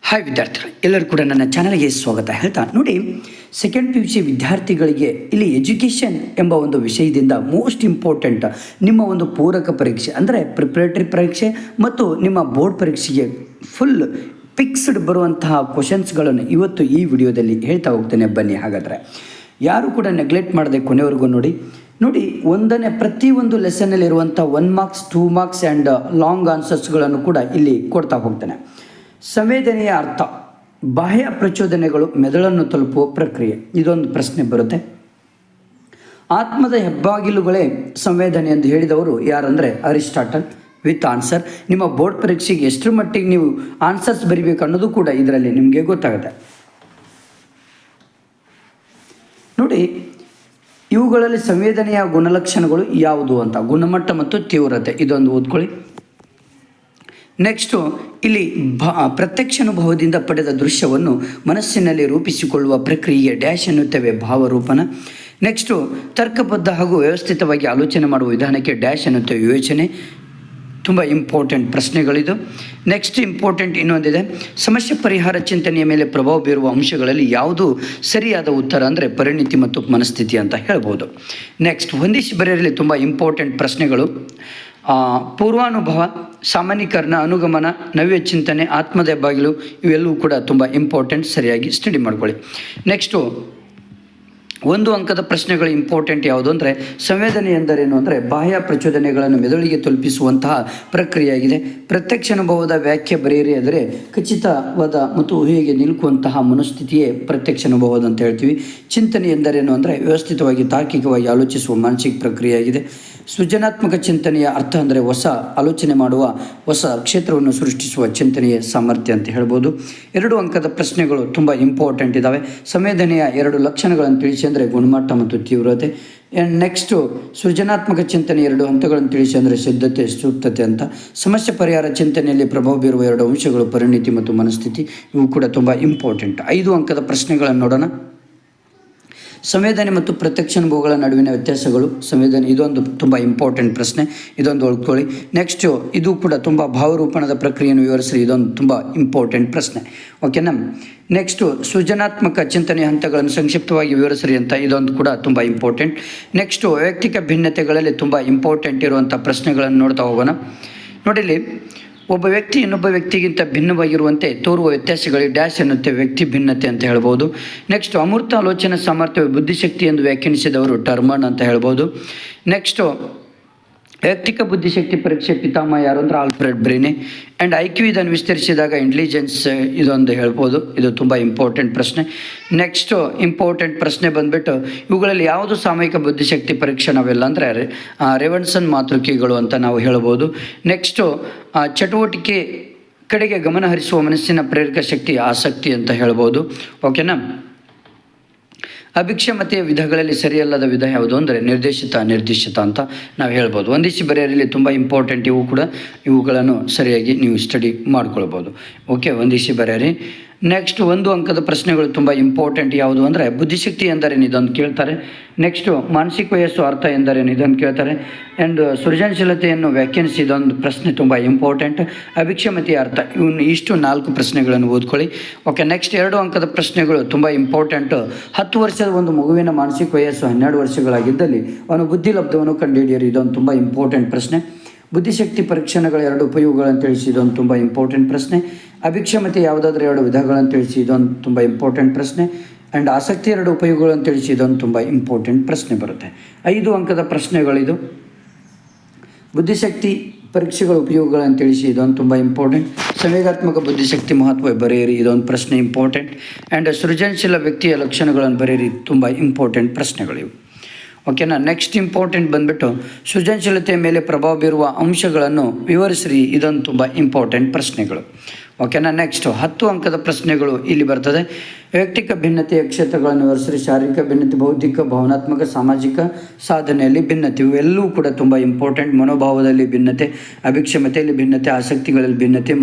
Hi ವಿದ್ಯಾರ್ಥಿಗಳು, ಎಲ್ಲರೂ ಕೂಡ ನನ್ನ ಚಾನಲ್ಗೆ ಸ್ವಾಗತ ಹೇಳ್ತಾ ನೋಡಿ. ಸೆಕೆಂಡ್ ಪಿ ಯು ಸಿ ವಿದ್ಯಾರ್ಥಿಗಳಿಗೆ ಇಲ್ಲಿ ಎಜುಕೇಷನ್ ಎಂಬ ಒಂದು ವಿಷಯದಿಂದ ಮೋಸ್ಟ್ ಇಂಪಾರ್ಟೆಂಟ್ ನಿಮ್ಮ ಒಂದು ಪೂರಕ ಪರೀಕ್ಷೆ ಅಂದರೆ ಪ್ರಿಪ್ರೇಟರಿ ಪರೀಕ್ಷೆ ಮತ್ತು ನಿಮ್ಮ ಬೋರ್ಡ್ ಪರೀಕ್ಷೆಗೆ ಫುಲ್ ಫಿಕ್ಸ್ಡ್ ಬರುವಂತಹ ಕ್ವಶನ್ಸ್ಗಳನ್ನು ಇವತ್ತು ಈ ವಿಡಿಯೋದಲ್ಲಿ ಹೇಳ್ತಾ ಹೋಗ್ತೇನೆ. ಬನ್ನಿ, ಹಾಗಾದರೆ ಯಾರು ಕೂಡ ನೆಗ್ಲೆಕ್ಟ್ ಮಾಡದೆ ಕೊನೆವರೆಗೂ ನೋಡಿ. ಪ್ರತಿಯೊಂದು ಲೆಸನ್ನಲ್ಲಿರುವಂಥ 1 ಮಾರ್ಕ್ಸ್ 2 ಮಾರ್ಕ್ಸ್ ಆ್ಯಂಡ್ ಲಾಂಗ್ ಆನ್ಸರ್ಸ್ಗಳನ್ನು ಕೂಡ ಇಲ್ಲಿ ಕೊಡ್ತಾ ಹೋಗ್ತೇನೆ. ಸಂವೇದನೆಯ ಅರ್ಥ, ಬಾಹ್ಯ ಪ್ರಚೋದನೆಗಳು ಮೆದುಳನ್ನು ತಲುಪುವ ಪ್ರಕ್ರಿಯೆ, ಇದೊಂದು ಪ್ರಶ್ನೆ ಬರುತ್ತೆ. ಆತ್ಮದ ಹೆಬ್ಬಾಗಿಲುಗಳೇ ಸಂವೇದನೆ ಎಂದು ಹೇಳಿದವರು ಯಾರಂದರೆ ಅರಿಸ್ಟಾಟಲ್. With answer. ನಿಮ್ಮ ಬೋರ್ಡ್ ಪರೀಕ್ಷೆಗೆ ಎಷ್ಟರ ಮಟ್ಟಿಗೆ ನೀವು ಆನ್ಸರ್ಸ್ ಬರಿಬೇಕು ಅನ್ನೋದು ಕೂಡ ಇದರಲ್ಲಿ ನಿಮಗೆ ಗೊತ್ತಾಗುತ್ತೆ. ನೋಡಿ, ಇವುಗಳಲ್ಲಿ ಸಂವೇದನೆಯ ಗುಣಲಕ್ಷಣಗಳು ಯಾವುದು ಅಂತ, ಗುಣಮಟ್ಟ ಮತ್ತು ತೀವ್ರತೆ, ಇದೊಂದು ಓದ್ಕೊಳ್ಳಿ. ನೆಕ್ಸ್ಟು ಇಲ್ಲಿ ಪ್ರತ್ಯಕ್ಷ ಅನುಭವದಿಂದ ಪಡೆದ ದೃಶ್ಯವನ್ನು ಮನಸ್ಸಿನಲ್ಲಿ ರೂಪಿಸಿಕೊಳ್ಳುವ ಪ್ರಕ್ರಿಯೆ ಡ್ಯಾಶ್ ಎನ್ನುತ್ತೇವೆ, ಭಾವರೂಪನ. ನೆಕ್ಸ್ಟು ತರ್ಕಬದ್ಧ ಹಾಗೂ ವ್ಯವಸ್ಥಿತವಾಗಿ ಆಲೋಚನೆ ಮಾಡುವ ವಿಧಾನಕ್ಕೆ ಡ್ಯಾಶ್ ಎನ್ನುತ್ತೇವೆ, ಯೋಚನೆ. ತುಂಬ ಇಂಪಾರ್ಟೆಂಟ್ ಪ್ರಶ್ನೆಗಳಿದು. ನೆಕ್ಸ್ಟ್ ಇಂಪಾರ್ಟೆಂಟ್ ಇನ್ನೊಂದಿದೆ, ಸಮಸ್ಯೆ ಪರಿಹಾರ ಚಿಂತನೆಯ ಮೇಲೆ ಪ್ರಭಾವ ಬೀರುವ ಅಂಶಗಳಲ್ಲಿ ಯಾವುದು ಸರಿಯಾದ ಉತ್ತರ ಅಂದರೆ ಪರಿಣಿತಿ ಮತ್ತು ಮನಸ್ಥಿತಿ ಅಂತ ಹೇಳ್ಬೋದು. ನೆಕ್ಸ್ಟ್ ಹೊಂದಿಸಿ ಬರೆಯಲಿ ತುಂಬ ಇಂಪಾರ್ಟೆಂಟ್ ಪ್ರಶ್ನೆಗಳು. ಪೂರ್ವಾನುಭವ, ಸಾಮಾನ್ಯೀಕರಣ, ಅನುಗಮನ, ನವ್ಯ ಚಿಂತನೆ, ಆತ್ಮದ ಬಾಗಿಲು, ಇವೆಲ್ಲವೂ ಕೂಡ ತುಂಬ ಇಂಪಾರ್ಟೆಂಟ್, ಸರಿಯಾಗಿ ಸ್ಟಡಿ ಮಾಡ್ಕೊಳ್ಳಿ. ನೆಕ್ಸ್ಟು 1 ಅಂಕದ ಪ್ರಶ್ನೆಗಳು ಇಂಪಾರ್ಟೆಂಟ್ ಯಾವುದು ಅಂದರೆ, ಸಂವೇದನೆ ಎಂದರೇನು ಅಂದರೆ ಬಾಹ್ಯ ಪ್ರಚೋದನೆಗಳನ್ನು ಮೆದುಳಿಗೆ ತಲುಪಿಸುವಂತಹ ಪ್ರಕ್ರಿಯೆಯಾಗಿದೆ. ಪ್ರತ್ಯಕ್ಷ ಅನುಭವದ ವ್ಯಾಖ್ಯೆ ಬರೆಯಿರಿ ಅಂದರೆ ಖಚಿತವಾದ ಮತ್ತು ಊಹೆಗೆ ನಿಲುಕುವಂತಹ ಮನಸ್ಥಿತಿಯೇ ಪ್ರತ್ಯಕ್ಷ ಅನುಭವದ ಅಂತ ಹೇಳ್ತೀವಿ. ಚಿಂತನೆ ಎಂದರೇನು ಅಂದರೆ ವ್ಯವಸ್ಥಿತವಾಗಿ ತಾರ್ಕಿಕವಾಗಿ ಆಲೋಚಿಸುವ ಮಾನಸಿಕ ಪ್ರಕ್ರಿಯೆಯಾಗಿದೆ. ಸೃಜನಾತ್ಮಕ ಚಿಂತನೆಯ ಅರ್ಥ ಅಂದರೆ ಹೊಸ ಆಲೋಚನೆ ಮಾಡುವ, ಹೊಸ ಕ್ಷೇತ್ರವನ್ನು ಸೃಷ್ಟಿಸುವ ಚಿಂತನೆಯ ಸಾಮರ್ಥ್ಯ ಅಂತ ಹೇಳ್ಬೋದು. 2 ಅಂಕದ ಪ್ರಶ್ನೆಗಳು ತುಂಬ ಇಂಪಾರ್ಟೆಂಟ್ ಇದ್ದಾವೆ. ಸಂವೇದನೆಯ 2 ಲಕ್ಷಣಗಳನ್ನು ತಿಳಿಸಿ ಅಂದರೆ ಗುಣಮಟ್ಟ ಮತ್ತು ತೀವ್ರತೆ. ನೆಕ್ಸ್ಟು ಸೃಜನಾತ್ಮಕ ಚಿಂತನೆ 2 ಹಂತಗಳನ್ನು ತಿಳಿಸಿ ಅಂದರೆ ಸಿದ್ಧತೆ, ಸೂಕ್ತತೆ ಅಂತ. ಸಮಸ್ಯೆ ಪರಿಹಾರ ಚಿಂತನೆಯಲ್ಲಿ ಪ್ರಭಾವ ಬೀರುವ 2 ಅಂಶಗಳು ಪರಿಣಿತಿ ಮತ್ತು ಮನಸ್ಥಿತಿ, ಇವು ಕೂಡ ತುಂಬ ಇಂಪಾರ್ಟೆಂಟ್. 5 ಅಂಕದ ಪ್ರಶ್ನೆಗಳನ್ನು ನೋಡೋಣ. ಸಂವೇದನೆ ಮತ್ತು ಪ್ರತ್ಯಕ್ಷ ಅನುಭವಗಳ ನಡುವಿನ ವ್ಯತ್ಯಾಸಗಳು. ಸಂವೇದನೆ ಇದೊಂದು ತುಂಬ ಇಂಪಾರ್ಟೆಂಟ್ ಪ್ರಶ್ನೆ, ಇದೊಂದು ಓದ್ಕೊಳ್ಳಿ. ನೆಕ್ಸ್ಟು ಇದು ಕೂಡ ತುಂಬ ಭಾವರೂಪಣದ ಪ್ರಕ್ರಿಯೆಯನ್ನು ವಿವರಿಸಿ, ಇದೊಂದು ತುಂಬ ಇಂಪಾರ್ಟೆಂಟ್ ಪ್ರಶ್ನೆ, ಓಕೆನಾ. ನೆಕ್ಸ್ಟು ಸೃಜನಾತ್ಮಕ ಚಿಂತನೆಯ ಹಂತಗಳನ್ನು ಸಂಕ್ಷಿಪ್ತವಾಗಿ ವಿವರಿಸ್ರಿ ಅಂತ, ಇದೊಂದು ಕೂಡ ತುಂಬ ಇಂಪಾರ್ಟೆಂಟ್. ನೆಕ್ಸ್ಟು ವೈಯಕ್ತಿಕ ಭಿನ್ನತೆಗಳಲ್ಲಿ ತುಂಬ ಇಂಪಾರ್ಟೆಂಟ್ ಇರುವಂಥ ಪ್ರಶ್ನೆಗಳನ್ನು ನೋಡ್ತಾ ಹೋಗೋಣ. ನೋಡಿಲಿ, ಒಬ್ಬ ವ್ಯಕ್ತಿ ಇನ್ನೊಬ್ಬ ವ್ಯಕ್ತಿಗಿಂತ ಭಿನ್ನವಾಗಿರುವಂತೆ ತೋರುವ ವ್ಯತ್ಯಾಸಗಳಿಗೆ ಡ್ಯಾಶ್ ಎನ್ನುತ್ತೆ ವ್ಯಕ್ತಿ ಭಿನ್ನತೆ ಅಂತ ಹೇಳ್ಬೋದು. ನೆಕ್ಸ್ಟ್ ಅಮೂರ್ತ ಆಲೋಚನಾ ಸಾಮರ್ಥ್ಯ ಬುದ್ಧಿಶಕ್ತಿ ಎಂದು ವ್ಯಾಖ್ಯಾನಿಸಿದವರು ಟರ್ಮನ್ ಅಂತ ಹೇಳ್ಬೋದು. ನೆಕ್ಸ್ಟು ವೈಯಕ್ತಿಕ ಬುದ್ಧಿಶಕ್ತಿ ಪರೀಕ್ಷೆ ಪಿತಾಮಹ ಯಾರು ಅಂದರೆ ಆಲ್ಫ್ರೆಡ್ ಬ್ರೇನೆ. ಆ್ಯಂಡ್ IQ ಇದನ್ನು ವಿಸ್ತರಿಸಿದಾಗ ಇಂಟೆಲಿಜೆನ್ಸ್, ಇದೊಂದು ಹೇಳ್ಬೋದು. ಇದು ತುಂಬ ಇಂಪಾರ್ಟೆಂಟ್ ಪ್ರಶ್ನೆ. ನೆಕ್ಸ್ಟು ಇಂಪಾರ್ಟೆಂಟ್ ಪ್ರಶ್ನೆ ಬಂದುಬಿಟ್ಟು, ಇವುಗಳಲ್ಲಿ ಯಾವುದು ಸಾಮೂಹಿಕ ಬುದ್ಧಿಶಕ್ತಿ ಪರೀಕ್ಷೆ ನಾವೆಲ್ಲ ಅಂದರೆ ರೆವನ್ಸನ್ ಮಾತೃಕೆಗಳು ಅಂತ ನಾವು ಹೇಳ್ಬೋದು. ನೆಕ್ಸ್ಟು ಚಟುವಟಿಕೆ ಕಡೆಗೆ ಗಮನ ಹರಿಸುವ ಮನಸ್ಸಿನ ಪ್ರೇರಕ ಶಕ್ತಿ ಆಸಕ್ತಿ ಅಂತ ಹೇಳ್ಬೋದು, ಓಕೆನಾ. ಅಭಿಕ್ಷಮತೆಯ ವಿಧಗಳಲ್ಲಿ ಸರಿಯಲ್ಲದ ವಿಧ ಯಾವುದು ಅಂದರೆ ನಿರ್ದೇಶಿತ ಅಂತ ನಾವು ಹೇಳ್ಬೋದು. ಹೊಂದಿಸಿ ಬರೆಯರಲ್ಲಿ ತುಂಬ ಇಂಪಾರ್ಟೆಂಟ್, ಇವುಗಳನ್ನು ಸರಿಯಾಗಿ ನೀವು ಸ್ಟಡಿ ಮಾಡ್ಕೊಳ್ಬೋದು. ಓಕೆ, ಹೊಂದಿಸಿ ಬರೆಯಿರಿ. ನೆಕ್ಸ್ಟ್ 1 ಅಂಕದ ಪ್ರಶ್ನೆಗಳು ತುಂಬ ಇಂಪಾರ್ಟೆಂಟ್ ಯಾವುದು ಅಂದರೆ ಬುದ್ಧಿಶಕ್ತಿ ಎಂದರೇನು, ಇದೊಂದು ಕೇಳ್ತಾರೆ. ನೆಕ್ಸ್ಟು ಮಾನಸಿಕ ವಯಸ್ಸು ಅರ್ಥ ಎಂದರೇನು, ಇದನ್ನು ಕೇಳ್ತಾರೆ. ಆ್ಯಂಡ್ ಸೃಜನಶೀಲತೆಯನ್ನು ವ್ಯಾಖ್ಯಾನಿಸಿ, ಇದೊಂದು ಪ್ರಶ್ನೆ ತುಂಬ ಇಂಪಾರ್ಟೆಂಟ್. ಅಭಿಕ್ಷಮತೆಯ ಅರ್ಥ, ಇಷ್ಟು 4 ಪ್ರಶ್ನೆಗಳನ್ನು ಓದ್ಕೊಳ್ಳಿ. ಓಕೆ, ನೆಕ್ಸ್ಟ್ 2 ಅಂಕದ ಪ್ರಶ್ನೆಗಳು ತುಂಬ ಇಂಪಾರ್ಟೆಂಟು. 10 ವರ್ಷದ ಒಂದು ಮಗುವಿನ ಮಾನಸಿಕ ವಯಸ್ಸು 12 ವರ್ಷಗಳಾಗಿದ್ದಲ್ಲಿ ಅವನು ಬುದ್ಧಿಲಬ್ಧವನ್ನು ಕಂಡುಹಿಡಿಯರು, ಇದೊಂದು ತುಂಬ ಇಂಪಾರ್ಟೆಂಟ್ ಪ್ರಶ್ನೆ. ಬುದ್ಧಿಶಕ್ತಿ ಪರೀಕ್ಷಣಗಳ 2 ಉಪಯೋಗಗಳನ್ನು ತಿಳಿಸಿ, ಇದೊಂದು ತುಂಬ ಇಂಪಾರ್ಟೆಂಟ್ ಪ್ರಶ್ನೆ. ಅಭಿಕ್ಷಮತೆ ಯಾವುದಾದ್ರೂ 2 ವಿಧಗಳನ್ನು ತಿಳಿಸಿ, ಇದೊಂದು ತುಂಬ ಇಂಪಾರ್ಟೆಂಟ್ ಪ್ರಶ್ನೆ. ಆ್ಯಂಡ್ ಆಸಕ್ತಿ 2 ಉಪಯೋಗಗಳನ್ನು ತಿಳಿಸಿ, ಇದೊಂದು ತುಂಬ ಇಂಪಾರ್ಟೆಂಟ್ ಪ್ರಶ್ನೆ ಬರುತ್ತೆ. 5 ಅಂಕದ ಪ್ರಶ್ನೆಗಳಿದು. ಬುದ್ಧಿಶಕ್ತಿ ಪರೀಕ್ಷೆಗಳ ಉಪಯೋಗಗಳನ್ನು ತಿಳಿಸಿ, ಇದೊಂದು ತುಂಬ ಇಂಪಾರ್ಟೆಂಟ್. ಸಂವೇಗಾತ್ಮಕ ಬುದ್ಧಿಶಕ್ತಿ ಮಹತ್ವ ಬರೆಯಿರಿ, ಇದೊಂದು ಪ್ರಶ್ನೆ ಇಂಪಾರ್ಟೆಂಟ್. ಆ್ಯಂಡ್ ಸೃಜನಶೀಲ ವ್ಯಕ್ತಿಯ ಲಕ್ಷಣಗಳನ್ನು ಬರೆಯಿರಿ, ತುಂಬ ಇಂಪಾರ್ಟೆಂಟ್ ಪ್ರಶ್ನೆಗಳಿವು, ಓಕೆನಾ. ನೆಕ್ಸ್ಟ್ ಇಂಪಾರ್ಟೆಂಟ್ ಬಂದುಬಿಟ್ಟು ಸೃಜನಶೀಲತೆಯ ಮೇಲೆ ಪ್ರಭಾವ ಬೀರುವ ಅಂಶಗಳನ್ನು ವಿವರಿಸ್ರಿ, ಇದೊಂದು ತುಂಬ ಇಂಪಾರ್ಟೆಂಟ್ ಪ್ರಶ್ನೆಗಳು, ಓಕೆನಾ. ನೆಕ್ಸ್ಟು 10 ಅಂಕದ ಪ್ರಶ್ನೆಗಳು ಇಲ್ಲಿ ಬರ್ತದೆ. ವೈಯಕ್ತಿಕ ಭಿನ್ನತೆಯ ಕ್ಷೇತ್ರಗಳನ್ನು ವಿವರಿಸ್ರಿ. ಶಾರೀರಿಕ ಭಿನ್ನತೆ, ಬೌದ್ಧಿಕ, ಭಾವನಾತ್ಮಕ, ಸಾಮಾಜಿಕ ಸಾಧನೆಯಲ್ಲಿ ಭಿನ್ನತೆ, ಇವೆಲ್ಲವೂ ಕೂಡ ತುಂಬ ಇಂಪಾರ್ಟೆಂಟ್. ಮನೋಭಾವದಲ್ಲಿ ಭಿನ್ನತೆ, ಅಭಿಕ್ಷಮತೆಯಲ್ಲಿ ಭಿನ್ನತೆ, ಆಸಕ್ತಿಗಳಲ್ಲಿ ಭಿನ್ನತೆ,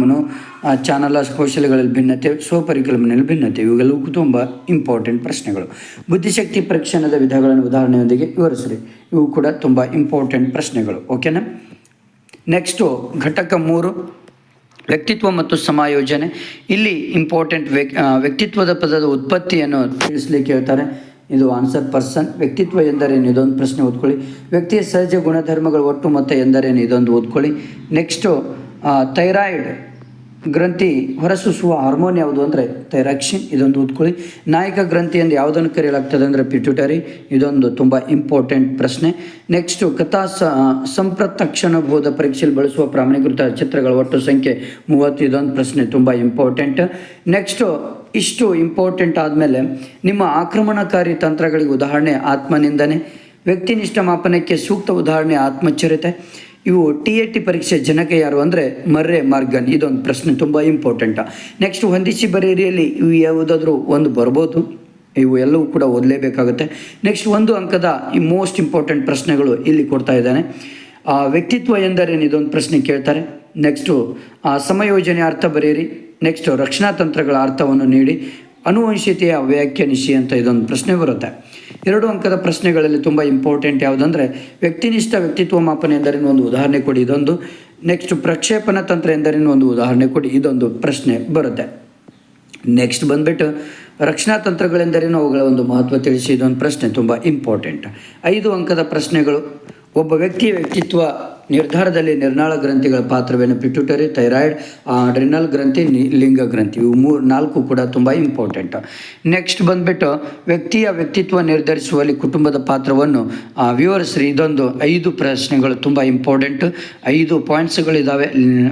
ಚಾನಲ ಕೌಶಲ್ಯಗಳಲ್ಲಿ ಭಿನ್ನತೆ, ಸ್ವಪರಿಕಲ್ಪನೆಯಲ್ಲಿ ಭಿನ್ನತೆ, ಇವುಗಳು ತುಂಬ ಇಂಪಾರ್ಟೆಂಟ್ ಪ್ರಶ್ನೆಗಳು. ಬುದ್ಧಿಶಕ್ತಿ ಪರೀಕ್ಷಣದ ವಿಧಗಳನ್ನು ಉದಾಹರಣೆಯೊಂದಿಗೆ ವಿವರಿಸ್ರಿ, ಇವು ಕೂಡ ತುಂಬ ಇಂಪಾರ್ಟೆಂಟ್ ಪ್ರಶ್ನೆಗಳು, ಓಕೆನಾ. ನೆಕ್ಸ್ಟು ಘಟಕ 3 ವ್ಯಕ್ತಿತ್ವ ಮತ್ತು ಸಮಾಯೋಜನೆ. ಇಲ್ಲಿ ಇಂಪಾರ್ಟೆಂಟ್ ವ್ಯಕ್ತಿತ್ವದ ಪದದ ಉತ್ಪತ್ತಿಯನ್ನು ತಿಳಿಸ್ಲಿಕ್ಕೆ ಹೇಳ್ತಾರೆ. ಇದು ಆನ್ಸರ್ ಪರ್ಸನ್. ವ್ಯಕ್ತಿತ್ವ ಎಂದರೇನು ಇದೊಂದು ಪ್ರಶ್ನೆ ಓದ್ಕೊಳ್ಳಿ. ವ್ಯಕ್ತಿಯ ಸಹಜ ಗುಣಧರ್ಮಗಳ ಒಟ್ಟು ಮೊತ್ತ ಎಂದರೇನು ಇದೊಂದು ಓದ್ಕೊಳ್ಳಿ. ನೆಕ್ಸ್ಟು ಥೈರಾಯ್ಡ್ ಗ್ರಂಥಿ ಹೊರಸೂಸುವ ಹಾರ್ಮೋನ್ ಯಾವುದು ಅಂದರೆ ಥೈರಾಕ್ಸಿನ್, ಇದೊಂದು ಓದ್ಕೊಳ್ಳಿ. ನಾಯಕ ಗ್ರಂಥಿ ಎಂದು ಯಾವುದನ್ನು ಕರೆಯಲಾಗ್ತದೆ ಅಂದರೆ ಪಿಟ್ಯೂಟರಿ, ಇದೊಂದು ತುಂಬ ಇಂಪಾರ್ಟೆಂಟ್ ಪ್ರಶ್ನೆ. ನೆಕ್ಸ್ಟು ಸಂಪ್ರತಕ್ಷಣಬೋಧ ಪರೀಕ್ಷೆಯಲ್ಲಿ ಬಳಸುವ ಪ್ರಮಾಣೀಕೃತ ಚಿತ್ರಗಳ ಒಟ್ಟು ಸಂಖ್ಯೆ 30, ಇದೊಂದು ಪ್ರಶ್ನೆ ತುಂಬ ಇಂಪಾರ್ಟೆಂಟ್. ನೆಕ್ಸ್ಟು ಇಷ್ಟು ಇಂಪಾರ್ಟೆಂಟ್ ಆದಮೇಲೆ ನಿಮ್ಮ ಆಕ್ರಮಣಕಾರಿ ತಂತ್ರಗಳಿಗೆ ಉದಾಹರಣೆ ಆತ್ಮನಿಂದನೆ, ವ್ಯಕ್ತಿನಿಷ್ಠ ಮಾಪನಕ್ಕೆ ಸೂಕ್ತ ಉದಾಹರಣೆ ಆತ್ಮಚರಿತೆ. ಇವು TAT ಪರೀಕ್ಷೆ ಜನಕ ಯಾರು ಅಂದರೆ ಮರ್ರೆ ಮಾರ್ಗನ್, ಇದೊಂದು ಪ್ರಶ್ನೆ ತುಂಬ ಇಂಪಾರ್ಟೆಂಟ. ನೆಕ್ಸ್ಟ್ ಹೊಂದಿಸಿ ಬರೆಯರಿಯಲ್ಲಿ ಇವು ಯಾವುದಾದ್ರೂ ಒಂದು ಬರ್ಬೋದು, ಇವು ಎಲ್ಲವೂ ಕೂಡ ಓದಲೇಬೇಕಾಗುತ್ತೆ. ನೆಕ್ಸ್ಟ್ 1 ಅಂಕದ ಈ ಮೋಸ್ಟ್ ಇಂಪಾರ್ಟೆಂಟ್ ಪ್ರಶ್ನೆಗಳು ಇಲ್ಲಿ ಕೊಡ್ತಾ ಇದ್ದಾನೆ. ವ್ಯಕ್ತಿತ್ವ ಎಂದರೇನು ಇದೊಂದು ಪ್ರಶ್ನೆ ಕೇಳ್ತಾರೆ. ನೆಕ್ಸ್ಟು ಸಮಯೋಜನೆ ಅರ್ಥ ಬರೆಯಿರಿ. ನೆಕ್ಸ್ಟು ರಕ್ಷಣಾ ತಂತ್ರಗಳ ಅರ್ಥವನ್ನು ನೀಡಿ. ಅನುವಂಶೀಯತೆಯ ವ್ಯಾಖ್ಯಾನಿಸಿ ಅಂತ ಇದೊಂದು ಪ್ರಶ್ನೆ ಬರುತ್ತೆ. 2 ಅಂಕದ ಪ್ರಶ್ನೆಗಳಲ್ಲಿ ತುಂಬ ಇಂಪಾರ್ಟೆಂಟ್ ಯಾವುದಂದರೆ ವ್ಯಕ್ತಿನಿಷ್ಠ ವ್ಯಕ್ತಿತ್ವ ಮಾಪನ ಎಂದರೇನು ಒಂದು ಉದಾಹರಣೆ ಕೊಡಿ, ಇದೊಂದು. ನೆಕ್ಸ್ಟ್ ಪ್ರಕ್ಷೇಪಣ ತಂತ್ರ ಎಂದರೇನು ಒಂದು ಉದಾಹರಣೆ ಕೊಡಿ, ಇದೊಂದು ಪ್ರಶ್ನೆ ಬರುತ್ತೆ. ನೆಕ್ಸ್ಟ್ ಬಂದುಬಿಟ್ಟು ರಕ್ಷಣಾ ತಂತ್ರಗಳೆಂದರೇನು ಅವುಗಳ ಒಂದು ಮಹತ್ವ ತಿಳಿಸಿ, ಇದೊಂದು ಪ್ರಶ್ನೆ ತುಂಬ ಇಂಪಾರ್ಟೆಂಟ್. 5 ಅಂಕದ ಪ್ರಶ್ನೆಗಳು. ಒಬ್ಬ ವ್ಯಕ್ತಿಯ ವ್ಯಕ್ತಿತ್ವ ನಿರ್ಧಾರದಲ್ಲಿ ನಿರ್ನಾಳ ಗ್ರಂಥಿಗಳ ಪಾತ್ರವೇನು, ಪಿಟ್ಯೂಟರಿ, ಥೈರಾಯ್ಡ್, ಅಡ್ರಿನಲ್ ಗ್ರಂಥಿ, ಲಿಂಗ ಗ್ರಂಥಿ, ಇವು 4 ಕೂಡ ತುಂಬ ಇಂಪಾರ್ಟೆಂಟ್. ನೆಕ್ಸ್ಟ್ ಬಂದುಬಿಟ್ಟು ವ್ಯಕ್ತಿಯ ವ್ಯಕ್ತಿತ್ವ ನಿರ್ಧರಿಸುವಲ್ಲಿ ಕುಟುಂಬದ ಪಾತ್ರವನ್ನು ವಿವರಿಸ್ರಿ, ಇದೊಂದು 5 ಪ್ರಶ್ನೆಗಳು ತುಂಬ ಇಂಪಾರ್ಟೆಂಟ್. 5 ಪಾಯಿಂಟ್ಸ್ಗಳಿದ್ದಾವೆ.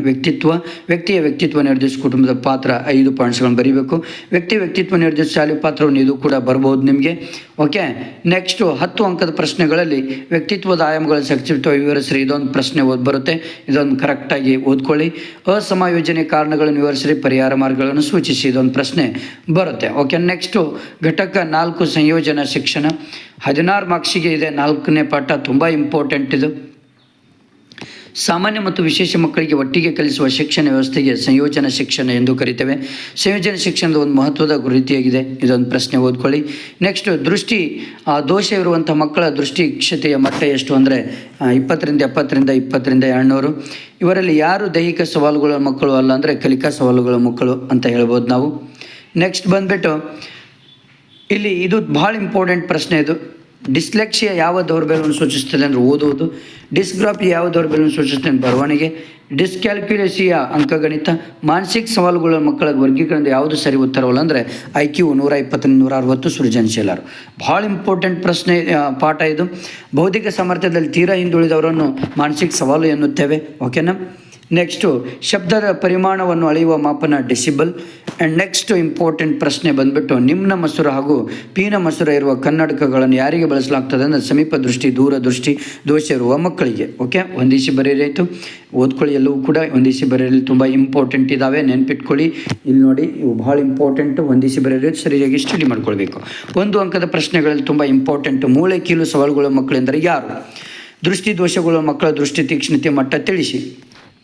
ವ್ಯಕ್ತಿಯ ವ್ಯಕ್ತಿತ್ವ ನಿರ್ಧರಿಸುವ ಕುಟುಂಬದ ಪಾತ್ರ 5 ಪಾಯಿಂಟ್ಸ್ಗಳನ್ನು ಬರೀಬೇಕು. ವ್ಯಕ್ತಿತ್ವ ನಿರ್ಧರಿಸುವ ಶಾಲೆ ಪಾತ್ರವನ್ನು ಇದು ಕೂಡ ಬರ್ಬೋದು ನಿಮಗೆ. ಓಕೆ. ನೆಕ್ಸ್ಟು 10 ಅಂಕದ ಪ್ರಶ್ನೆಗಳಲ್ಲಿ ವ್ಯಕ್ತಿತ್ವದ ಆಯಾಮಗಳ ಸಂಕ್ಷಿಪ್ತ ವಿವರಿಸ್ರಿ, ಇದೊಂದು ಪ್ರಶ್ನೆ ಬರುತ್ತೆ, ಇದೊಂದು ಕರೆಕ್ಟಾಗಿ ಓದ್ಕೊಳ್ಳಿ. ಅಸಮಾಯೋಜನೆ ಕಾರಣಗಳನ್ನು ವಿವರಿಸಿ ಪರಿಹಾರ ಮಾರ್ಗಗಳನ್ನು ಸೂಚಿಸಿ, ಇದೊಂದು ಪ್ರಶ್ನೆ ಬರುತ್ತೆ. ಓಕೆ. ನೆಕ್ಸ್ಟು ಘಟಕ 4 ಸಂಯೋಜನಾ ಶಿಕ್ಷಣ 16 ಮಾರ್ಕ್ಸಿಗೆ ಇದೆ. 4ನೇ ಪಾಠ ತುಂಬ ಇಂಪಾರ್ಟೆಂಟ್. ಇದು ಸಾಮಾನ್ಯ ಮತ್ತು ವಿಶೇಷ ಮಕ್ಕಳಿಗೆ ಒಟ್ಟಿಗೆ ಕಲಿಸುವ ಶಿಕ್ಷಣ ವ್ಯವಸ್ಥೆಗೆ ಸಂಯೋಜನಾ ಶಿಕ್ಷಣ ಎಂದು ಕರಿತೇವೆ. ಸಂಯೋಜನಾ ಶಿಕ್ಷಣದ ಒಂದು ಮಹತ್ವದ ರೀತಿಯಾಗಿದೆ, ಇದೊಂದು ಪ್ರಶ್ನೆ ಓದ್ಕೊಳ್ಳಿ. ನೆಕ್ಸ್ಟ್ ದೃಷ್ಟಿ ದೋಷ ಇರುವಂಥ ಮಕ್ಕಳ ದೃಷ್ಟಿಕ್ಷತೆಯ ಮಟ್ಟ ಎಷ್ಟು ಅಂದರೆ 20ರಿಂದ 70ರಿಂದ 20ರಿಂದ 200. ಇವರಲ್ಲಿ ಯಾರು ದೈಹಿಕ ಸವಾಲುಗಳ ಮಕ್ಕಳು ಅಲ್ಲ ಅಂದರೆ ಕಲಿಕಾ ಸವಾಲುಗಳ ಮಕ್ಕಳು ಅಂತ ಹೇಳ್ಬೋದು ನಾವು. ನೆಕ್ಸ್ಟ್ ಬಂದುಬಿಟ್ಟು ಇಲ್ಲಿ ಇದು ಭಾಳ ಇಂಪಾರ್ಟೆಂಟ್ ಪ್ರಶ್ನೆ. ಇದು ಡಿಸ್ಲೆಕ್ಸಿಯಾ ಯಾವ ದೌರ್ಬಲ್ಯವನ್ನು ಸೂಚಿಸುತ್ತದೆ ಅಂದರೆ ಓದುವುದು. ಡಿಸ್ಗ್ರಾಫಿ ಯಾವ ದೌರ್ಬಲ್ಯವನ್ನು ಸೂಚಿಸುತ್ತದೆ ಅಂದರೆ ಬರವಣಿಗೆ. ಡಿಸ್ಕ್ಯಾಲ್ಕ್ಯುಲೇಸಿಯಾ ಅಂಕಗಣಿತ. ಮಾನಸಿಕ ಸವಾಲುಗಳ ಮಕ್ಕಳ ವರ್ಗೀಕರಣದ ಯಾವುದು ಸರಿ ಉತ್ತರವಲ್ಲ ಅಂದರೆ IQ 120 160 ಸೃಜನಶೀಲರು. ಭಾಳ ಇಂಪಾರ್ಟೆಂಟ್ ಪ್ರಶ್ನೆ ಪಾಠ ಇದು. ಬೌದ್ಧಿಕ ಸಾಮರ್ಥ್ಯದಲ್ಲಿ ತೀರಾ ಹಿಂದುಳಿದವರನ್ನು ಮಾನಸಿಕ ಸವಾಲು ಎನ್ನುತ್ತೇವೆ. ಓಕೆನಾ. ನೆಕ್ಸ್ಟು ಶಬ್ದದ ಪರಿಮಾಣವನ್ನು ಅಳೆಯುವ ಮಾಪನ ಡೆಸಿಬಲ್. ಆ್ಯಂಡ್ ನೆಕ್ಸ್ಟ್ ಇಂಪಾರ್ಟೆಂಟ್ ಪ್ರಶ್ನೆ ಬಂದುಬಿಟ್ಟು ನಿಮ್ನ ಮಸೂರ ಹಾಗೂ ಪೀನ ಮಸೂರ ಇರುವ ಕನ್ನಡಕಗಳನ್ನು ಯಾರಿಗೆ ಬಳಸಲಾಗ್ತದೆ ಅಂದರೆ ಸಮೀಪ ದೃಷ್ಟಿ, ದೂರ ದೃಷ್ಟಿ ದೋಷ ಇರುವ ಮಕ್ಕಳಿಗೆ. ಓಕೆ. ಹೊಂದಿಸಿ ಬರೆಯಲಾಯಿತು, ಓದ್ಕೊಳ್ಳಿ. ಎಲ್ಲವೂ ಕೂಡ ಹೊಂದಿಸಿ ಬರೆಯಲು ತುಂಬ ಇಂಪಾರ್ಟೆಂಟ್ ಇದ್ದಾವೆ, ನೆನ್ಪಿಟ್ಕೊಳ್ಳಿ. ಇಲ್ಲಿ ನೋಡಿ, ಇವು ಭಾಳ ಇಂಪಾರ್ಟೆಂಟು. ಹೊಂದಿಸಿ ಬರೆಯಲು ಸರಿಯಾಗಿ ಸ್ಟಡಿ ಮಾಡ್ಕೊಳ್ಬೇಕು. 1 ಅಂಕದ ಪ್ರಶ್ನೆಗಳಲ್ಲಿ ತುಂಬ ಇಂಪಾರ್ಟೆಂಟು. ಮೂಳೆ ಕೀಲು ಸವಾಲುಗಳ ಮಕ್ಕಳೆಂದರೆ ಯಾರು? ದೃಷ್ಟಿ ದೋಷಗಳ ಮಕ್ಕಳ ದೃಷ್ಟಿ ತೀಕ್ಷ್ಣತೆ ಮಟ್ಟ ತಿಳಿಸಿ.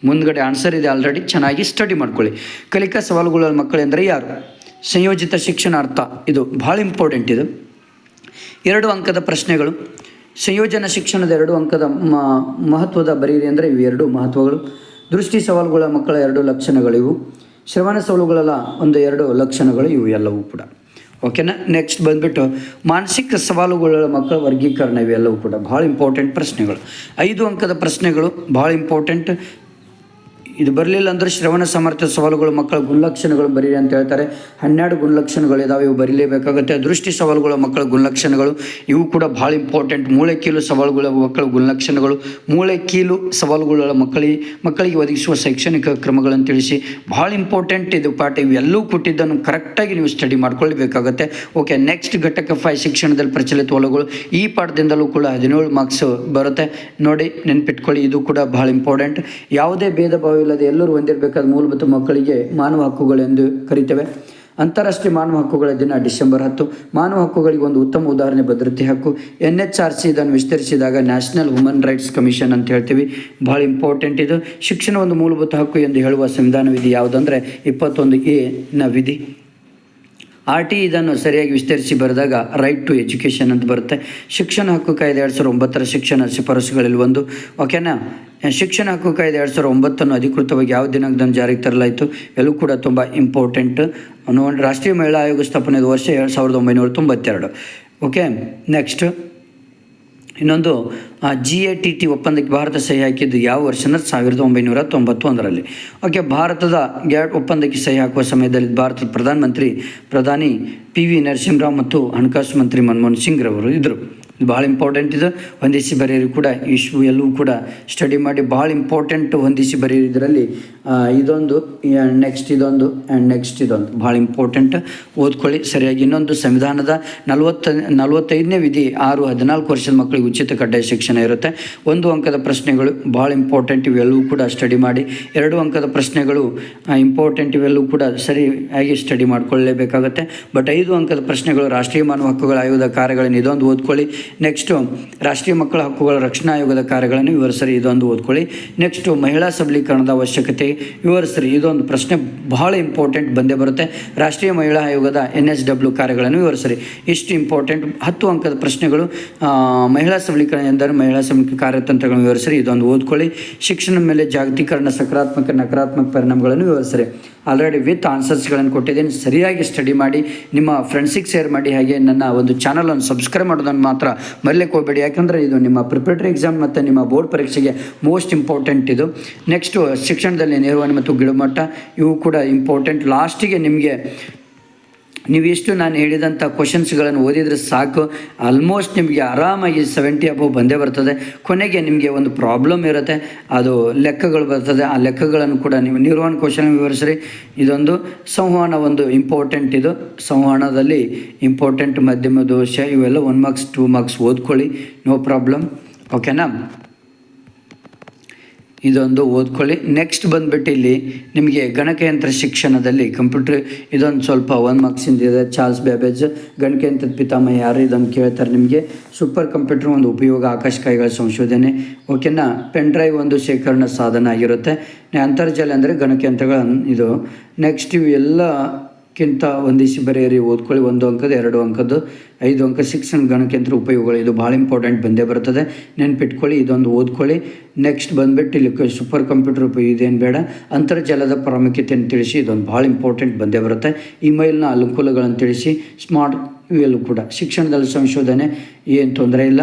ಮುಂದ್ಗಡೆ ಆನ್ಸರ್ ಇದೆ ಆಲ್ರೆಡಿ, ಚೆನ್ನಾಗಿ ಸ್ಟಡಿ ಮಾಡ್ಕೊಳ್ಳಿ. ಕಲಿಕಾ ಸವಾಲುಗಳ ಮಕ್ಕಳೆಂದರೆ ಯಾರು? ಸಂಯೋಜಿತ ಶಿಕ್ಷಣ ಅರ್ಥ, ಇದು ಭಾಳ ಇಂಪಾರ್ಟೆಂಟ್. ಇದು 2 ಅಂಕದ ಪ್ರಶ್ನೆಗಳು. ಸಂಯೋಜನಾ ಶಿಕ್ಷಣದ 2 ಅಂಕದ ಮಹತ್ವದ ಬರೀರಿ ಅಂದರೆ ಇವು 2 ಮಹತ್ವಗಳು. ದೃಷ್ಟಿ ಸವಾಲುಗಳ ಮಕ್ಕಳ 2 ಲಕ್ಷಣಗಳಿವು. ಶ್ರವಣ ಸವಾಲುಗಳ 1-2 ಲಕ್ಷಣಗಳು ಇವು ಎಲ್ಲವೂ ಕೂಡ. ಓಕೆನಾ. ನೆಕ್ಸ್ಟ್ ಬಂದುಬಿಟ್ಟು ಮಾನಸಿಕ ಸವಾಲುಗಳ ಮಕ್ಕಳ ವರ್ಗೀಕರಣ, ಇವೆಲ್ಲವೂ ಕೂಡ ಭಾಳ ಇಂಪಾರ್ಟೆಂಟ್ ಪ್ರಶ್ನೆಗಳು. 5 ಅಂಕದ ಪ್ರಶ್ನೆಗಳು ಭಾಳ ಇಂಪಾರ್ಟೆಂಟ್. ಇದು ಬರಲಿಲ್ಲ ಅಂದರೆ ಶ್ರವಣ ಸಾಮರ್ಥ್ಯ ಸವಾಲುಗಳು ಮಕ್ಕಳ ಗುಣಲಕ್ಷಣಗಳು ಬರೀರಿ ಅಂತ ಹೇಳ್ತಾರೆ. 12 ಗುಣಲಕ್ಷಣಗಳಿದ್ದಾವೆ, ಇವು ಬರೀಲೇಬೇಕಾಗುತ್ತೆ. ದೃಷ್ಟಿ ಸವಾಲುಗಳ ಮಕ್ಕಳ ಗುಣಲಕ್ಷಣಗಳು ಇವು ಕೂಡ ಭಾಳ ಇಂಪಾರ್ಟೆಂಟ್. ಮೂಳೆ ಕೀಲು ಸವಾಲುಗಳ ಮಕ್ಕಳ ಗುಣಲಕ್ಷಣಗಳು, ಮೂಳೆ ಕೀಲು ಸವಾಲುಗಳ ಮಕ್ಕಳಿಗೆ ಒದಗಿಸುವ ಶೈಕ್ಷಣಿಕ ಕ್ರಮಗಳನ್ನು ತಿಳಿಸಿ. ಭಾಳ ಇಂಪಾರ್ಟೆಂಟ್ ಇದು ಪಾಠ. ಇವೆಲ್ಲವೂ ಕೊಟ್ಟಿದ್ದನ್ನು ಕರೆಕ್ಟಾಗಿ ನೀವು ಸ್ಟಡಿ ಮಾಡ್ಕೊಳ್ಬೇಕಾಗತ್ತೆ. ಓಕೆ. ನೆಕ್ಸ್ಟ್ ಘಟಕ 5 ಶಿಕ್ಷಣದಲ್ಲಿ ಪ್ರಚಲಿತ ಒಲಗಳು. ಈ ಪಾಠದಿಂದಲೂ ಕೂಡ 17 ಮಾರ್ಕ್ಸ್ ಬರುತ್ತೆ, ನೋಡಿ ನೆನ್ಪಿಟ್ಕೊಳ್ಳಿ. ಇದು ಕೂಡ ಭಾಳ ಇಂಪಾರ್ಟೆಂಟ್. ಯಾವುದೇ ಭೇದ ಭಾವ ಇಲ್ಲದೆ ಎಲ್ಲರೂ ಹೊಂದಿರಬೇಕಾದ ಮೂಲಭೂತ ಮಕ್ಕಳಿಗೆ ಮಾನವ ಹಕ್ಕುಗಳೆಂದು ಕರಿತೇವೆ. ಅಂತಾರಾಷ್ಟ್ರೀಯ ಮಾನವ ಹಕ್ಕುಗಳ ದಿನ ಡಿಸೆಂಬರ್ 10. ಮಾನವ ಹಕ್ಕುಗಳಿಗೆ ಒಂದು ಉತ್ತಮ ಉದಾಹರಣೆ ಭದ್ರತೆ ಹಕ್ಕು. NHRC ಇದನ್ನು ವಿಸ್ತರಿಸಿದಾಗ ನ್ಯಾಷನಲ್ ಹ್ಯೂಮನ್ ರೈಟ್ಸ್ ಕಮಿಷನ್ ಅಂತ ಹೇಳ್ತೀವಿ. ಭಾಳ ಇಂಪಾರ್ಟೆಂಟ್ ಇದು. ಶಿಕ್ಷಣ ಒಂದು ಮೂಲಭೂತ ಹಕ್ಕು ಎಂದು ಹೇಳುವ ಸಂವಿಧಾನ ವಿಧಿ ಯಾವುದಂದರೆ 21A ನ ವಿಧಿ. RT ಇದನ್ನು ಸರಿಯಾಗಿ ವಿಸ್ತರಿಸಿ ಬರೆದಾಗ ರೈಟ್ ಟು ಎಜುಕೇಷನ್ ಅಂತ ಬರುತ್ತೆ. ಶಿಕ್ಷಣ ಹಕ್ಕು ಕಾಯ್ದೆ 2009 ಶಿಕ್ಷಣ ಶಿಫಾರಸುಗಳಲ್ಲಿ ಒಂದು. ಓಕೆನಾ. ಶಿಕ್ಷಣ ಹಕ್ಕು ಕಾಯ್ದೆ 2009 ಅಧಿಕೃತವಾಗಿ ಯಾವ ದಿನಾಂಕದಂದು ಜಾರಿಗೆ ತರಲಾಯಿತು, ಎಲ್ಲೂ ಕೂಡ ತುಂಬ ಇಂಪಾರ್ಟೆಂಟ್. ರಾಷ್ಟ್ರೀಯ ಮಹಿಳಾ ಆಯೋಗ ಸ್ಥಾಪನೆಯ ವರ್ಷ 1992. ಓಕೆ. ನೆಕ್ಸ್ಟ್ ಇನ್ನೊಂದು GATT ಒಪ್ಪಂದಕ್ಕೆ ಭಾರತ ಸಹಿ ಹಾಕಿದ್ದು ಯಾವ ವರ್ಷ ಅಂದರೆ 1991. ಓಕೆ. ಭಾರತದ ಗ್ಯಾಟ್ ಒಪ್ಪಂದಕ್ಕೆ ಸಹಿ ಹಾಕುವ ಸಮಯದಲ್ಲಿ ಭಾರತದ ಪ್ರಧಾನಿ PV ನರಸಿಂಹರಾವ್ ಮತ್ತು ಹಣಕಾಸು ಮಂತ್ರಿ ಮನಮೋಹನ್ ಸಿಂಗ್ ರವರು ಇದ್ದರು. ಭಾಳ ಇಂಪಾರ್ಟೆಂಟ್ ಇದು, ಹೊಂದಿಸಿ ಬರೆಯಿರಿ ಕೂಡ ಇಶ್ಯೂ ಎಲ್ಲವೂ ಕೂಡ ಸ್ಟಡಿ ಮಾಡಿ. ಭಾಳ ಇಂಪಾರ್ಟೆಂಟ್ ಹೊಂದಿಸಿ ಬರೆಯಿರಿ. ಇದರಲ್ಲಿ ಇದೊಂದು ನೆಕ್ಸ್ಟ್ ಇದೊಂದು ಆ್ಯಂಡ್ ನೆಕ್ಸ್ಟ್ ಇದೊಂದು ಭಾಳ ಇಂಪಾರ್ಟೆಂಟ್, ಓದ್ಕೊಳ್ಳಿ ಸರಿಯಾಗಿ. ಇನ್ನೊಂದು ಸಂವಿಧಾನದ 45ನೇ ವಿಧಿ 6-14 ವರ್ಷದ ಮಕ್ಕಳಿಗೆ ಉಚಿತ ಕಡ್ಡಾಯ ಶಿಕ್ಷಣ ಇರುತ್ತೆ. 1 ಅಂಕದ ಪ್ರಶ್ನೆಗಳು ಭಾಳ ಇಂಪಾರ್ಟೆಂಟ್, ಇವೆಲ್ಲವೂ ಕೂಡ ಸ್ಟಡಿ ಮಾಡಿ. 2 ಅಂಕದ ಪ್ರಶ್ನೆಗಳು ಇಂಪಾರ್ಟೆಂಟ್, ಇವೆಲ್ಲವೂ ಕೂಡ ಸರಿಯಾಗಿ ಸ್ಟಡಿ ಮಾಡಿಕೊಳ್ಳಲೇಬೇಕಾಗುತ್ತೆ. ಬಟ್ 5 ಅಂಕದ ಪ್ರಶ್ನೆಗಳು ರಾಷ್ಟ್ರೀಯ ಮಾನವ ಹಕ್ಕುಗಳ ಆಯೋಗದ ಕಾರ್ಯಗಳನ್ನು ಇದೊಂದು ಓದ್ಕೊಳ್ಳಿ. ನೆಕ್ಸ್ಟು ರಾಷ್ಟ್ರೀಯ ಮಕ್ಕಳ ಹಕ್ಕುಗಳ ರಕ್ಷಣಾ ಆಯೋಗದ ಕಾರ್ಯಗಳನ್ನು ವಿವರಿಸ್ರಿ, ಇದೊಂದು ಓದ್ಕೊಳ್ಳಿ. ನೆಕ್ಸ್ಟು ಮಹಿಳಾ ಸಬಲೀಕರಣದ ಅವಶ್ಯಕತೆ ವಿವರಿಸ್ರಿ, ಇದೊಂದು ಪ್ರಶ್ನೆ ಬಹಳ ಇಂಪಾರ್ಟೆಂಟ್ ಬಂದೇ ಬರುತ್ತೆ. ರಾಷ್ಟ್ರೀಯ ಮಹಿಳಾ ಆಯೋಗದ NSW ಕಾರ್ಯಗಳನ್ನು ವಿವರಿಸ್ರಿ, ಇಷ್ಟು ಇಂಪಾರ್ಟೆಂಟ್. 10 ಅಂಕದ ಪ್ರಶ್ನೆಗಳು ಮಹಿಳಾ ಸಬಲೀಕರಣ ಎಂದರೆ ಮಹಿಳಾ ಸಬಲೀಕರಣ ಕಾರ್ಯತಂತ್ರಗಳನ್ನು ವಿವರಿಸ್ರಿ, ಇದೊಂದು ಓದ್ಕೊಳ್ಳಿ. ಶಿಕ್ಷಣದ ಮೇಲೆ ಜಾಗತೀಕರಣ ಸಕಾರಾತ್ಮಕ ನಕಾರಾತ್ಮಕ ಪರಿಣಾಮಗಳನ್ನು ವಿವರಿಸ್ರಿ. ಆಲ್ರೆಡಿ ವಿತ್ ಆನ್ಸರ್ಸ್ಗಳನ್ನು ಕೊಟ್ಟಿದ್ದೇನೆ, ಸರಿಯಾಗಿ ಸ್ಟಡಿ ಮಾಡಿ ನಿಮ್ಮ ಫ್ರೆಂಡ್ಸಿಗೆ ಶೇರ್ ಮಾಡಿ. ಹಾಗೆ ನನ್ನ ಒಂದು ಚಾನಲನ್ನು ಸಬ್ಸ್ಕ್ರೈಬ್ ಮಾಡೋದನ್ನು ಮಾತ್ರ ಮರೆಯಲಿಕ್ಕೆ ಹೋಗಬೇಡಿ, ಯಾಕಂದರೆ ಇದು ನಿಮ್ಮ ಪ್ರಿಪರೇಟರಿ ಎಕ್ಸಾಮ್ ಮತ್ತು ನಿಮ್ಮ ಬೋರ್ಡ್ ಪರೀಕ್ಷೆಗೆ ಮೋಸ್ಟ್ ಇಂಪಾರ್ಟೆಂಟ್ ಇದು. ನೆಕ್ಸ್ಟು ಶಿಕ್ಷಣದಲ್ಲಿ ನಿರ್ವಹಣೆ ಮತ್ತು ಗಿಡಮಟ್ಟ, ಇವು ಕೂಡ ಇಂಪಾರ್ಟೆಂಟ್. ಲಾಸ್ಟಿಗೆ ನಿಮಗೆ ನೀವಿಷ್ಟು ನಾನು ಹೇಳಿದಂಥ ಕ್ವಶನ್ಸ್ಗಳನ್ನು ಓದಿದರೆ ಸಾಕು, ಆಲ್ಮೋಸ್ಟ್ ನಿಮಗೆ ಆರಾಮಾಗಿ 70 ಅಬೌವ್ ಬಂದೇ ಬರ್ತದೆ. ಕೊನೆಗೆ ನಿಮಗೆ ಒಂದು ಪ್ರಾಬ್ಲಮ್ ಇರುತ್ತೆ, ಅದು ಲೆಕ್ಕಗಳು ಬರ್ತದೆ. ಆ ಲೆಕ್ಕಗಳನ್ನು ಕೂಡ ನೀವು ನಿರ್ವಹಣೆ ಕ್ವಶನ್ ವಿವರಿಸ್ರಿ. ಇದೊಂದು ಸಂವಹನ ಒಂದು ಇಂಪಾರ್ಟೆಂಟ್, ಇದು ಸಂವಹನದಲ್ಲಿ ಇಂಪಾರ್ಟೆಂಟ್. ಮಧ್ಯಮ ದೋಷ ಇವೆಲ್ಲ 1 ಮಾರ್ಕ್ಸ್ 2 ಮಾರ್ಕ್ಸ್ ಓದ್ಕೊಳ್ಳಿ, ನೋ ಪ್ರಾಬ್ಲಮ್. ಓಕೆನಾ. ಇದೊಂದು ಓದ್ಕೊಳ್ಳಿ. ನೆಕ್ಸ್ಟ್ ಬಂದುಬಿಟ್ಟು ಇಲ್ಲಿ ನಿಮಗೆ ಗಣಕಯಂತ್ರ ಶಿಕ್ಷಣದಲ್ಲಿ ಕಂಪ್ಯೂಟರ್, ಇದೊಂದು ಸ್ವಲ್ಪ 1 ಮಾರ್ಕ್ಸಿಂದ ಇದೆ. ಚಾರ್ಲ್ಸ್ ಬ್ಯಾಬೇಜ್ ಗಣಕಯಂತ್ರದ ಪಿತಾಮಹ ಯಾರು, ಇದನ್ನು ಕೇಳ್ತಾರೆ ನಿಮಗೆ. ಸೂಪರ್ ಕಂಪ್ಯೂಟರ್ ಒಂದು ಉಪಯೋಗ, ಆಕಾಶಕಾಯಿಗಳ ಸಂಶೋಧನೆ. ಓಕೆನಾ. ಪೆನ್ ಡ್ರೈವ್ ಒಂದು ಶೇಖರಣಾ ಸಾಧನ ಆಗಿರುತ್ತೆ. ಅಂತರ್ಜಾಲ ಅಂದರೆ ಗಣಕಯಂತ್ರಗಳ ಇದು. ನೆಕ್ಸ್ಟ್ ಇವೆಲ್ಲಕ್ಕಿಂತ ಹೊಂದಿಸಿ ಬರೆಯಿರಿ, ಓದ್ಕೊಳ್ಳಿ. 1 ಅಂಕದ 2 ಅಂಕದ್ದು 5 ಅಂಕ ಶಿಕ್ಷಣ ಗಣಕಯಂತ್ರ ಉಪಯೋಗಗಳು, ಇದು ಭಾಳ ಇಂಪಾರ್ಟೆಂಟ್ ಬಂದೇ ಬರ್ತದೆ, ನೆನ್ಪಿಟ್ಕೊಳ್ಳಿ. ಇದೊಂದು ಓದ್ಕೊಳ್ಳಿ. ನೆಕ್ಸ್ಟ್ ಬಂದುಬಿಟ್ಟು ಇಲ್ಲಿ ಸೂಪರ್ ಕಂಪ್ಯೂಟರ್ ಉಪಯೋಗ, ಇದೇನು ಬೇಡ. ಅಂತರ್ಜಾಲದ ಪ್ರಾಮುಖ್ಯತೆಯನ್ನು ತಿಳಿಸಿ, ಇದೊಂದು ಭಾಳ ಇಂಪಾರ್ಟೆಂಟ್ ಬಂದೇ ಬರುತ್ತೆ. ಇಮೇಲ್ನ ಅನುಕೂಲಗಳನ್ನು ತಿಳಿಸಿ. ಸ್ಮಾರ್ಟ್, ಇವೆಲ್ಲೂ ಕೂಡ ಶಿಕ್ಷಣದಲ್ಲಿ ಸಂಶೋಧನೆ, ಏನು ತೊಂದರೆ ಇಲ್ಲ,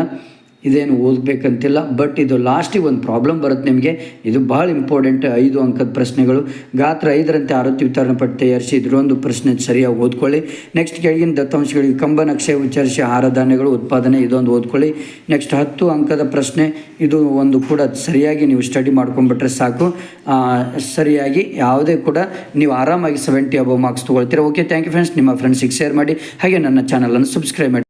ಇದೇನು ಓದಬೇಕಂತಿಲ್ಲ. ಬಟ್ ಇದು ಲಾಸ್ಟಿಗೆ ಒಂದು ಪ್ರಾಬ್ಲಮ್ ಬರುತ್ತೆ ನಿಮಗೆ, ಇದು ಭಾಳ ಇಂಪಾರ್ಟೆಂಟ್. 5 ಅಂಕದ ಪ್ರಶ್ನೆಗಳು. ಗಾತ್ರ 5ರಂತೆ ಆವೃತ್ತಿ ವಿತರಣೆ ಪಟ್ಟಿ ತಯಾರಿಸಿ, ಇದರೊಂದು ಪ್ರಶ್ನೆ ಸರಿಯಾಗಿ ಓದ್ಕೊಳ್ಳಿ. ನೆಕ್ಸ್ಟ್ ಕೆಳಗಿನ ದತ್ತಾಂಶಗಳಿಗೆ ಕಂಬ ನಕ್ಷೆ ಉಚ್ಚರಿಸಿ ಆಹಾರ ಧಾನ್ಯಗಳು ಉತ್ಪಾದನೆ, ಇದೊಂದು ಓದ್ಕೊಳ್ಳಿ. ನೆಕ್ಸ್ಟ್ 10 ಅಂಕದ ಪ್ರಶ್ನೆ, ಇದು ಒಂದು ಕೂಡ ಸರಿಯಾಗಿ ನೀವು ಸ್ಟಡಿ ಮಾಡ್ಕೊಂಡ್ಬಿಟ್ರೆ ಸಾಕು. ಸರಿಯಾಗಿ ಯಾವುದೇ ಕೂಡ ನೀವು ಆರಾಮಾಗಿ 70 ಅಬೌವ್ ಮಾರ್ಕ್ಸ್ ತೊಗೊಳ್ತೀರಾ. Okay, thank you friends. ನಿಮ್ಮ ಫ್ರೆಂಡ್ಸಿಗೆ ಶೇರ್ ಮಾಡಿ, ಹಾಗೆ ನನ್ನ ಚಾನಲನ್ನು ಸಬ್ಸ್ಕ್ರೈಬ್ ಮಾಡಿ.